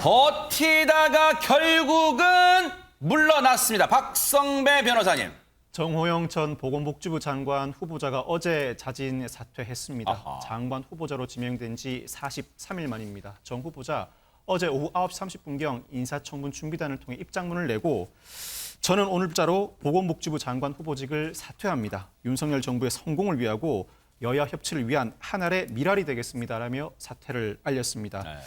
버티다가 결국은 물러났습니다. 박성배 변호사님. 정호영 전 보건복지부 장관 후보자가 어제 자진 사퇴했습니다. 아하. 장관 후보자로 지명된 지 43일 만입니다. 정 후보자 어제 오후 9시 30분경 인사청문 준비단을 통해 입장문을 내고 저는 오늘자로 보건복지부 장관 후보직을 사퇴합니다. 윤석열 정부의 성공을 위하고 여야 협치를 위한 하나의 미랄이 되겠습니다라며 사퇴를 알렸습니다. 네.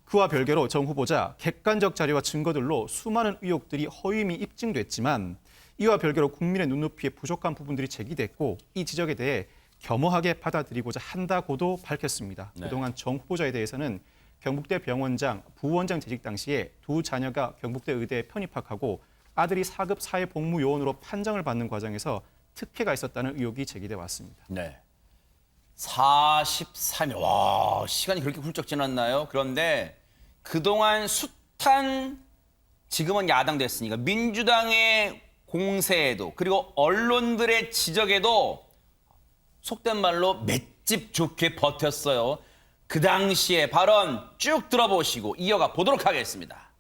그와 별개로 정 후보자 객관적 자료와 증거들로 수많은 의혹들이 허위임이 입증됐지만 이와 별개로 국민의 눈높이에 부족한 부분들이 제기됐고 이 지적에 대해 겸허하게 받아들이고자 한다고도 밝혔습니다. 네. 그동안 정 후보자에 대해서는 경북대 병원장, 부원장 재직 당시에 두 자녀가 경북대 의대에 편입학하고 아들이 4급 사회복무요원으로 판정을 받는 과정에서 특혜가 있었다는 의혹이 제기돼 왔습니다. 네. 43일. 와, 시간이 그렇게 훌쩍 지났나요? 그런데 그동안 숱한 지금은 야당 됐으니까 민주당의 공세에도 그리고 언론들의 지적에도 속된 말로 맷집 좋게 버텼어요. 그 당시의 발언 쭉 들어보시고 이어가 보도록 하겠습니다.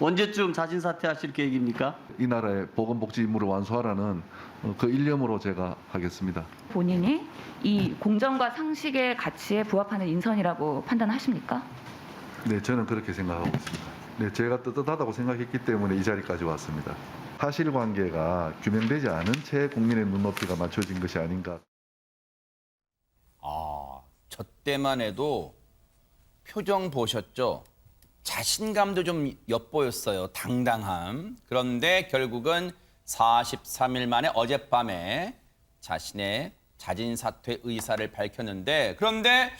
언제쯤 자진 사퇴하실 계획입니까? 이 나라의 보건복지 임무를 완수하라는 그 일념으로 제가 하겠습니다. 본인이 이 공정과 상식의 가치에 부합하는 인선이라고 판단하십니까? 네, 저는 그렇게 생각하고 있습니다. 네, 제가 떳떳하다고 생각했기 때문에 이 자리까지 왔습니다. 사실관계가 규명되지 않은 채 국민의 눈높이가 맞춰진 것이 아닌가. 저 때만 해도 표정 보셨죠? 자신감도 좀 엿보였어요. 당당함. 그런데 결국은 43일 만에 어젯밤에 자신의 자진 사퇴 의사를 밝혔는데 그런데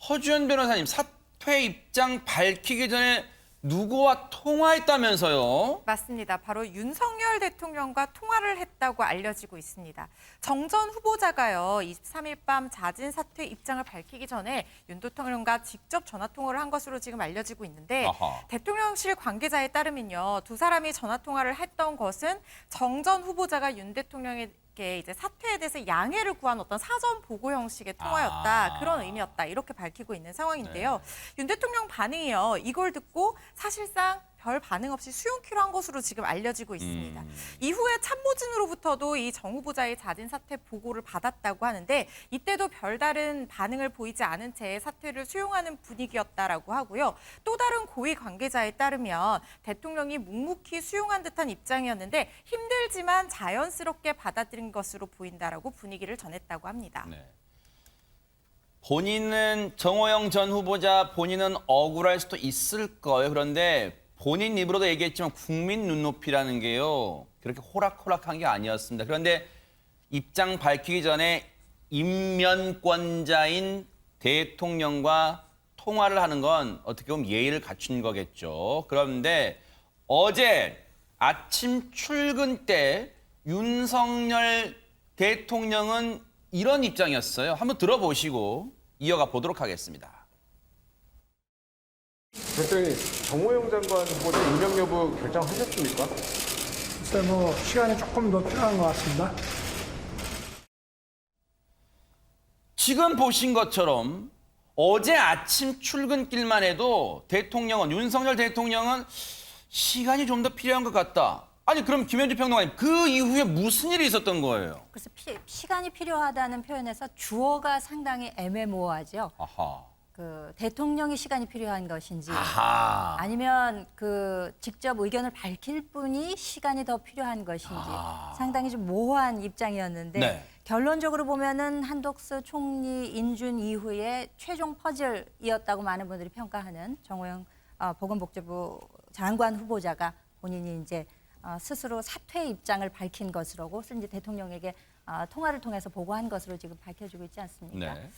허주연 변호사님 사퇴 입장 밝히기 전에 누구와 통화했다면서요? 맞습니다. 바로 윤석열 대통령과 통화를 했다고 알려지고 있습니다. 정 전 후보자가요, 23일 밤 자진 사퇴 입장을 밝히기 전에 윤 대통령과 직접 전화 통화를 한 것으로 지금 알려지고 있는데 아하. 대통령실 관계자에 따르면요, 두 사람이 전화 통화를 했던 것은 정 전 후보자가 윤 대통령에게 이제 사퇴에 대해서 양해를 구한 어떤 사전 보고 형식의 통화였다. 그런 의미였다. 이렇게 밝히고 있는 상황인데요. 윤 대통령 반응이요. 이걸 듣고 사실상 별 반응 없이 수용키로 한 것으로 지금 알려지고 있습니다. 이후에 참모진으로부터도 이 정 후보자의 자진 사퇴 보고를 받았다고 하는데 이때도 별다른 반응을 보이지 않은 채 사퇴를 수용하는 분위기였다라고 하고요. 또 다른 고위 관계자에 따르면 대통령이 묵묵히 수용한 듯한 입장이었는데 힘들지만 자연스럽게 받아들인 것으로 보인다라고 분위기를 전했다고 합니다. 네. 본인은 정호영 전 후보자 본인은 억울할 수도 있을 거예요. 그런데 본인 입으로도 얘기했지만 국민 눈높이라는 게요. 그렇게 호락호락한 게 아니었습니다. 그런데 입장 밝히기 전에 임면권자인 대통령과 통화를 하는 건 어떻게 보면 예의를 갖춘 거겠죠. 그런데 어제 아침 출근 때 윤석열 대통령은 이런 입장이었어요. 한번 들어보시고 이어가 보도록 하겠습니다. 대통령이 정호영 장관 후보자 임명 여부 결정하셨습니까? 글쎄 시간이 조금 더 필요한 것 같습니다. 지금 보신 것처럼 어제 아침 출근길만 해도 대통령은 윤석열 대통령은 시간이 좀 더 필요한 것 같다. 아니 그럼 김현주 평론가님 그 이후에 무슨 일이 있었던 거예요? 그래서 시간이 필요하다는 표현에서 주어가 상당히 애매모호하죠. 아하. 그 대통령이 시간이 필요한 것인지 아하. 아니면 그 직접 의견을 밝힐 분이 시간이 더 필요한 것인지 상당히 좀 모호한 입장이었는데 네. 결론적으로 보면은 한덕수 총리 인준 이후에 최종 퍼즐이었다고 많은 분들이 평가하는 정호영 보건복지부 장관 후보자가 본인이 이제 스스로 사퇴 입장을 밝힌 것으로고 이제 대통령에게 통화를 통해서 보고한 것으로 지금 밝혀지고 있지 않습니까? 네.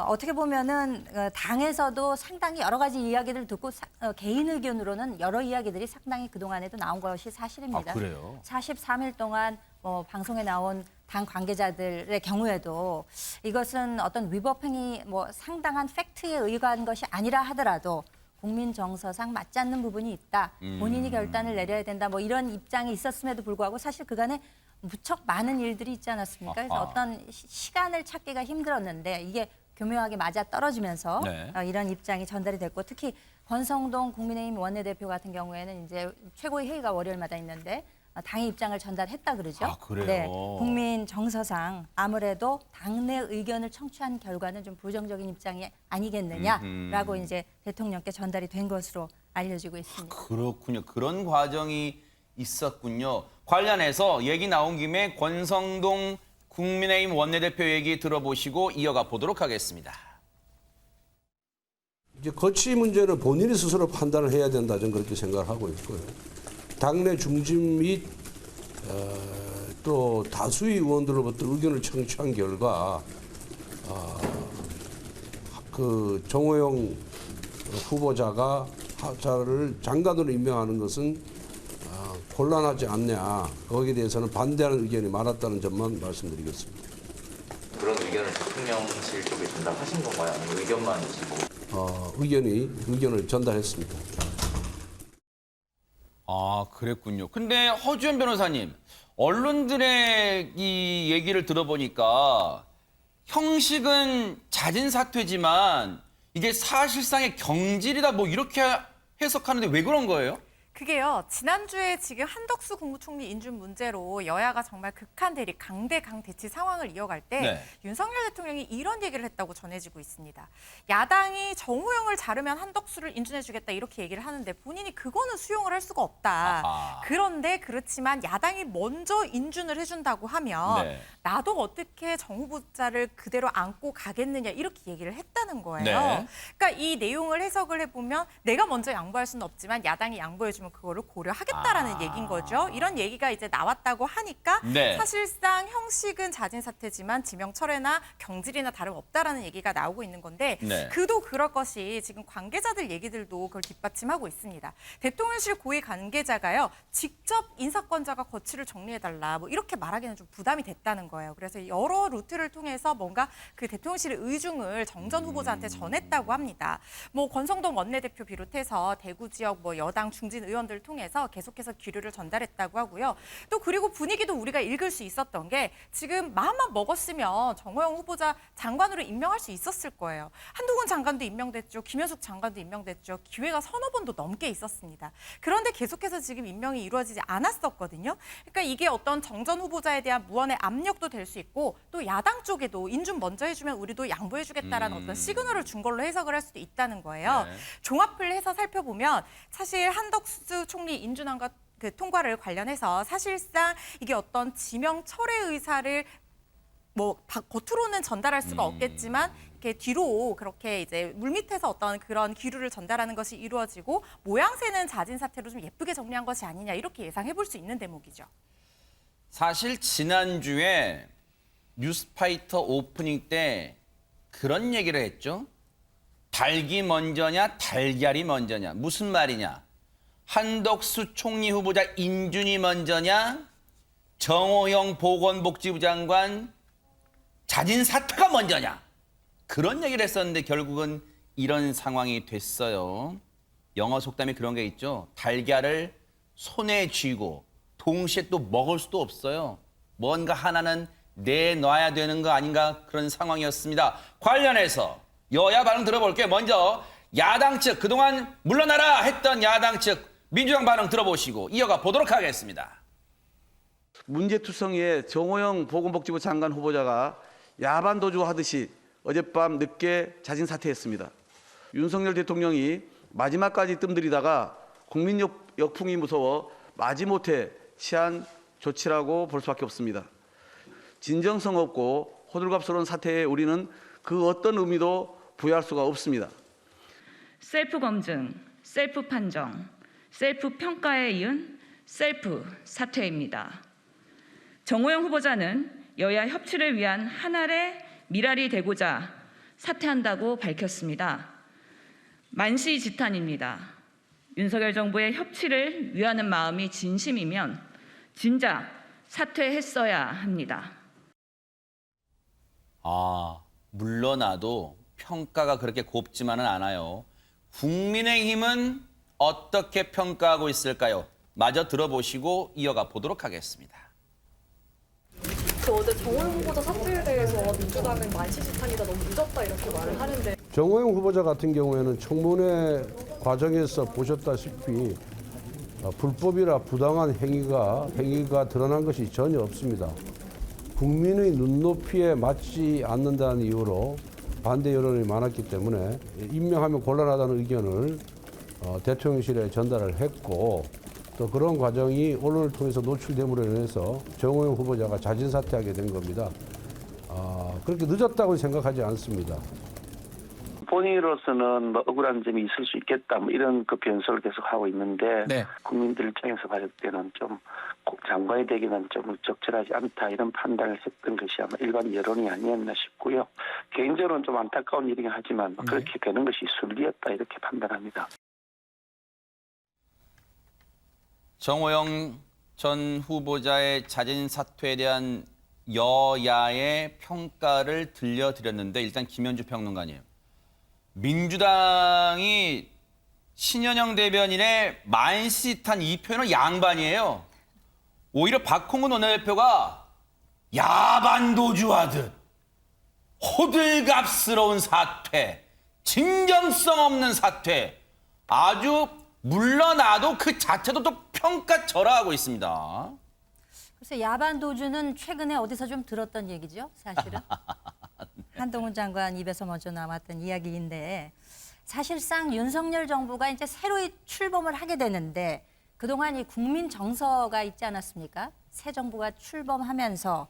어떻게 보면은 당에서도 상당히 여러 가지 이야기를 듣고 개인 의견으로는 여러 이야기들이 상당히 그동안에도 나온 것이 사실입니다. 아, 그래요? 43일 동안 방송에 나온 당 관계자들의 경우에도 이것은 어떤 위법 행위 상당한 팩트에 의거한 것이 아니라 하더라도 국민 정서상 맞지 않는 부분이 있다. 본인이 결단을 내려야 된다. 이런 입장이 있었음에도 불구하고 사실 그간에 무척 많은 일들이 있지 않았습니까? 그래서 어떤 시간을 찾기가 힘들었는데 이게 교묘하게 맞아 떨어지면서 네. 이런 입장이 전달이 됐고 특히 권성동 국민의힘 원내대표 같은 경우에는 이제 최고위 회의가 월요일마다 있는데 당의 입장을 전달했다 그러죠. 아, 그래요? 네, 국민 정서상 아무래도 당내 의견을 청취한 결과는 좀 부정적인 입장이 아니겠느냐라고 이제 대통령께 전달이 된 것으로 알려지고 있습니다. 그렇군요. 그런 과정이 있었군요. 관련해서 얘기 나온 김에 권성동 국민의힘 원내대표 얘기 들어보시고 이어가 보도록 하겠습니다. 이제 거치 문제는 본인이 스스로 판단을 해야 된다, 저는 그렇게 생각을 하고 있고요. 당내 중진 및 또 다수의 의원들로부터 의견을 청취한 결과 그 정호영 후보자가 하자를 장관으로 임명하는 것은 곤란하지 않냐, 거기에 대해서는 반대하는 의견이 많았다는 점만 말씀드리겠습니다. 그런 의견을 대통령실 쪽에 전달하신 건가요? 아니면 의견만 주시고? 의견을 전달했습니다. 아, 그랬군요. 근데 허주연 변호사님, 언론들의 이 얘기를 들어보니까 형식은 잦은 사퇴지만 이게 사실상의 경질이다 뭐 이렇게 해석하는데 왜 그런 거예요? 그게요. 지난주에 지금 한덕수 국무총리 인준 문제로 여야가 정말 극한 대립, 강대강 대치 상황을 이어갈 때 네. 윤석열 대통령이 이런 얘기를 했다고 전해지고 있습니다. 야당이 정호영을 자르면 한덕수를 인준해주겠다 이렇게 얘기를 하는데 본인이 그거는 수용을 할 수가 없다. 아하. 그런데 그렇지만 야당이 먼저 인준을 해준다고 하면 네. 나도 어떻게 정 후보자를 그대로 안고 가겠느냐 이렇게 얘기를 했다는 거예요. 네. 그러니까 이 내용을 해석을 해보면 내가 먼저 양보할 수는 없지만 야당이 양보해주면 그거를 고려하겠다라는 얘기인 거죠. 이런 얘기가 이제 나왔다고 하니까 네. 사실상 형식은 잦은 사퇴지만 지명 철회나 경질이나 다름없다라는 얘기가 나오고 있는 건데 네. 그도 그럴 것이 지금 관계자들 얘기들도 그걸 뒷받침하고 있습니다. 대통령실 고위 관계자가요. 직접 인사권자가 거취를 정리해달라 뭐 이렇게 말하기는 좀 부담이 됐다는 거예요. 그래서 여러 루트를 통해서 뭔가 그 대통령실의 의중을 정전 후보자한테 전했다고 합니다. 뭐 권성동 원내대표 비롯해서 대구 지역 뭐 여당 중진 의원들을 통해서 계속해서 기류를 전달했다고 하고요. 또 그리고 분위기도 우리가 읽을 수 있었던 게 지금 마음만 먹었으면 정호영 후보자 장관으로 임명할 수 있었을 거예요. 한동훈 장관도 임명됐죠. 김현숙 장관도 임명됐죠. 기회가 서너 번도 넘게 있었습니다. 그런데 계속해서 지금 임명이 이루어지지 않았었거든요. 그러니까 이게 어떤 정전 후보자에 대한 무언의 압력도 될 수 있고 또 야당 쪽에도 인준 먼저 해주면 우리도 양보해주겠다라는 어떤 시그널을 준 걸로 해석을 할 수도 있다는 거예요. 네. 종합을 해서 살펴보면 사실 한덕수 총리 인준안과 그 통과를 관련해서 사실상 이게 어떤 지명 철회 의사를 뭐 겉으로는 전달할 수가 없겠지만 이렇게 뒤로 그렇게 이제 물밑에서 어떤 그런 기류를 전달하는 것이 이루어지고 모양새는 잦은 사태로 좀 예쁘게 정리한 것이 아니냐 이렇게 예상해 볼 수 있는 대목이죠. 사실 지난주에 뉴스파이터 오프닝 때 그런 얘기를 했죠. 닭이 먼저냐 달걀이 먼저냐. 무슨 말이냐. 한덕수 총리 후보자 인준이 먼저냐. 정호영 보건복지부 장관 자진 사퇴가 먼저냐. 그런 얘기를 했었는데 결국은 이런 상황이 됐어요. 영어 속담에 그런 게 있죠. 달걀을 손에 쥐고 동시에 또 먹을 수도 없어요. 뭔가 하나는 내놔야 되는 거 아닌가 그런 상황이었습니다. 관련해서 여야 반응 들어볼게요. 먼저 야당 측 그동안 물러나라 했던 야당 측 민주당 반응 들어보시고 이어가 보도록 하겠습니다. 문제투성이의 정호영 보건복지부 장관 후보자가 야반도주 하듯이 어젯밤 늦게 자진 사퇴했습니다. 윤석열 대통령이 마지막까지 뜸들이다가 국민 역풍이 무서워 마지못해 취한 조치라고 볼 수밖에 없습니다. 진정성 없고 호들갑스러운 사태에 우리는 그 어떤 의미도 부여할 수가 없습니다. 셀프 검증, 셀프 판정, 셀프 평가에 이은 셀프 사퇴입니다. 정호영 후보자는 여야 협치를 위한 한 알의 미랄이 되고자 사퇴한다고 밝혔습니다. 만시지탄입니다. 윤석열 정부의 협치를 위하는 마음이 진심이면 진작 사퇴했어야 합니다. 물러나도 평가가 그렇게 곱지만은 않아요. 국민의힘은 어떻게 평가하고 있을까요? 마저 들어보시고 이어가 보도록 하겠습니다. 그 어제 정호영 후보자 사퇴에 대해서 민주당은 만시지탄이다, 너무 늦었다 이렇게 말을 하는데 정호영 후보자 같은 경우에는 청문회 과정에서 보셨다시피 불법이라 부당한 행위가 드러난 것이 전혀 없습니다. 국민의 눈높이에 맞지 않는다는 이유로 반대 여론이 많았기 때문에 임명하면 곤란하다는 의견을 대통령실에 전달을 했고 또 그런 과정이 언론을 통해서 노출됨으로 인해서 정호영 후보자가 자진 사퇴하게 된 겁니다. 그렇게 늦었다고 생각하지 않습니다. 본인으로서는 뭐 억울한 점이 있을 수 있겠다, 뭐 이런 그 변수를 계속 하고 있는데 네. 국민들 입장에서 봤을 때는 좀 꼭 장관이 되기는 좀 적절하지 않다 이런 판단을 했던 것이 아마 일반 여론이 아니었나 싶고요. 개인적으로는 좀 안타까운 일이긴 하지만 뭐 그렇게 되는 것이 순리였다 이렇게 판단합니다. 정호영 전 후보자의 자진 사퇴에 대한 여야의 평가를 들려드렸는데 일단 김현주 평론가님. 민주당이 신현영 대변인의 만시지탄 이 표현은 양반이에요. 오히려 박홍근 원내대표가 야반도주하듯 호들갑스러운 사퇴, 진정성 없는 사퇴, 아주 물러나도 그 자체도 또 평가절하하고 있습니다. 그래서 야반 도주는 최근에 어디서 좀 들었던 얘기죠, 사실은. 한동훈 장관 입에서 먼저 나왔던 이야기인데 사실상 윤석열 정부가 이제 새로이 출범을 하게 되는데 그동안 이 국민 정서가 있지 않았습니까? 새 정부가 출범하면서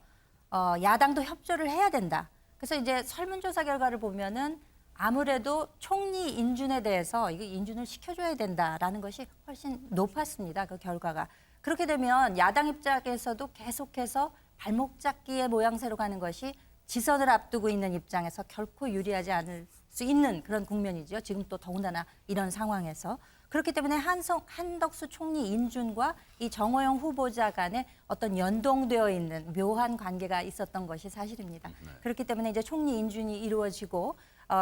야당도 협조를 해야 된다. 그래서 이제 설문조사 결과를 보면은 아무래도 총리 인준에 대해서 이거 인준을 시켜줘야 된다라는 것이 훨씬 높았습니다. 그 결과가. 그렇게 되면 야당 입장에서도 계속해서 발목 잡기의 모양새로 가는 것이 지선을 앞두고 있는 입장에서 결코 유리하지 않을 수 있는 그런 국면이죠. 지금 또 더군다나 이런 상황에서. 그렇기 때문에 한덕수 총리 인준과 이 정호영 후보자 간에 어떤 연동되어 있는 묘한 관계가 있었던 것이 사실입니다. 그렇기 때문에 이제 총리 인준이 이루어지고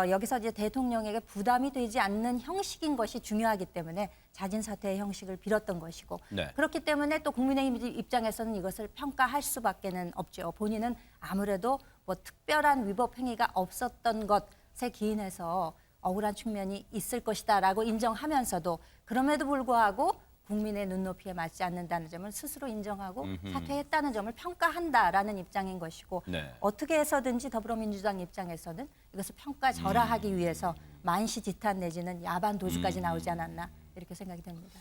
여기서 이제 대통령에게 부담이 되지 않는 형식인 것이 중요하기 때문에 자진 사퇴의 형식을 빌었던 것이고 네. 그렇기 때문에 또 국민의힘 입장에서는 이것을 평가할 수밖에는 없죠. 본인은 아무래도 뭐 특별한 위법 행위가 없었던 것에 기인해서 억울한 측면이 있을 것이다라고 인정하면서도 그럼에도 불구하고 국민의 눈높이에 맞지 않는다는 점을 스스로 인정하고 사퇴했다는 점을 평가한다라는 입장인 것이고 네. 어떻게 해서든지 더불어민주당 입장에서는 이것을 평가절하하기 위해서 만시지탄 내지는 야반 도주까지 나오지 않았나 이렇게 생각이 됩니다.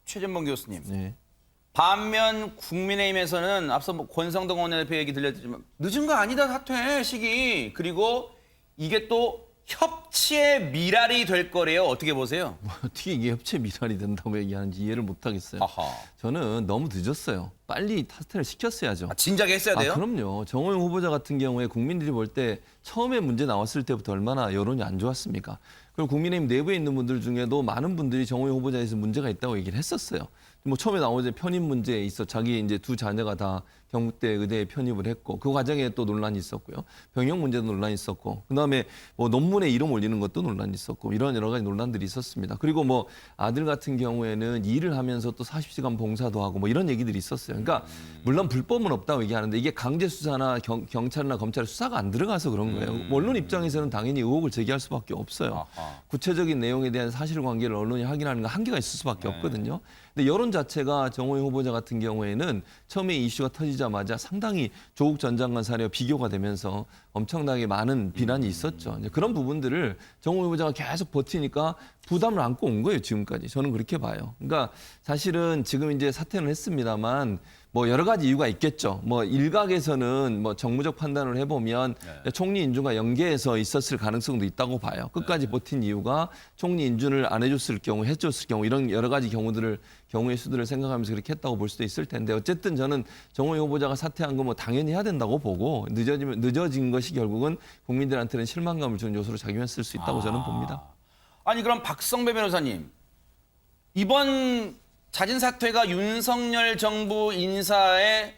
최전봉 교수님. 네. 반면 국민의힘에서는 앞서 뭐 권성동 원내대표 얘기 들렸지만 늦은 거 아니다 사퇴 시기. 그리고 이게 또 협치의 미랄이 될 거래요. 어떻게 보세요? 어떻게 이게 협치의 미랄이 된다고 얘기하는지 이해를 못 하겠어요. 아하. 저는 너무 늦었어요. 빨리 사퇴를 시켰어야죠. 진작에 했어야 돼요? 그럼요. 정호영 후보자 같은 경우에 국민들이 볼 때 처음에 문제 나왔을 때부터 얼마나 여론이 안 좋았습니까? 그리고 국민의힘 내부에 있는 분들 중에도 많은 분들이 정호영 후보자에 대해서 문제가 있다고 얘기를 했었어요. 뭐 처음에 나오자 편입 문제에 있어 자기 이제 두 자녀가 다 경북대 의대에 편입을 했고 그 과정에 또 논란이 있었고요. 병역 문제도 논란이 있었고 그다음에 뭐 논문에 이름 올리는 것도 논란이 있었고 이런 여러 가지 논란들이 있었습니다. 그리고 뭐 아들 같은 경우에는 일을 하면서 또 40시간 봉사도 하고 뭐 이런 얘기들이 있었어요. 그러니까 물론 불법은 없다고 얘기하는데 이게 강제 수사나 경찰이나 검찰의 수사가 안 들어가서 그런 거예요. 언론 입장에서는 당연히 의혹을 제기할 수밖에 없어요. 구체적인 내용에 대한 사실관계를 언론이 확인하는 건 한계가 있을 수밖에 없거든요. 근데 여론 자체가 정호영 후보자 같은 경우에는 처음에 이슈가 터지자마자 상당히 조국 전 장관 사례와 비교가 되면서 엄청나게 많은 비난이 있었죠. 이제 그런 부분들을 정호영 후보자가 계속 버티니까 부담을 안고 온 거예요, 지금까지. 저는 그렇게 봐요. 그러니까 사실은 지금 이제 사퇴는 했습니다만 뭐 여러 가지 이유가 있겠죠. 뭐 일각에서는 뭐 정무적 판단을 해보면 총리 인준과 연계해서 있었을 가능성도 있다고 봐요. 끝까지 버틴 이유가 총리 인준을 안 해줬을 경우, 해줬을 경우 이런 여러 가지 경우의 수들을 생각하면서 그렇게 했다고 볼 수도 있을 텐데 어쨌든 저는 정호영 후보자가 사퇴한 거 뭐 당연히 해야 된다고 보고 늦어진 것이 결국은 국민들한테는 실망감을 주는 요소로 작용했을 수 있다고 저는 봅니다. 아니 그럼 박성배 변호사님 이번 자진 사퇴가 윤석열 정부 인사의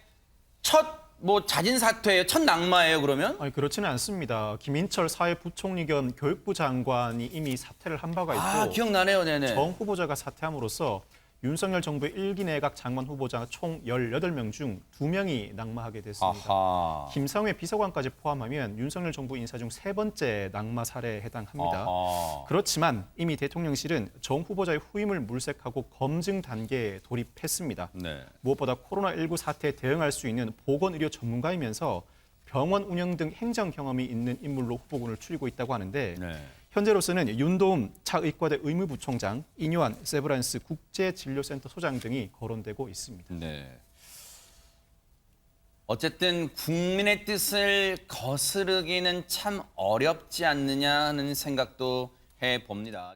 첫 뭐 자진 사퇴예요? 첫 낙마예요, 그러면? 아니 그렇지는 않습니다. 김인철 사회부총리 겸 교육부 장관이 이미 사퇴를 한 바가 있고 기억나네요. 네네. 정 후보자가 사퇴함으로써 윤석열 정부의 1기 내각 장관 후보자 총 18명 중 2명이 낙마하게 됐습니다. 아하. 김성회 비서관까지 포함하면 윤석열 정부 인사 중 3번째 낙마 사례에 해당합니다. 아하. 그렇지만 이미 대통령실은 정 후보자의 후임을 물색하고 검증 단계에 돌입했습니다. 네. 무엇보다 코로나19 사태에 대응할 수 있는 보건의료 전문가이면서 병원 운영 등 행정 경험이 있는 인물로 후보군을 추리고 있다고 하는데 네. 현재로서는 윤도움 차의과대 의무부총장, 이뇨한 세브란스 국제진료센터 소장 등이 거론되고 있습니다. 네. 어쨌든 국민의 뜻을 거스르기는 참 어렵지 않느냐 하는 생각도 해봅니다.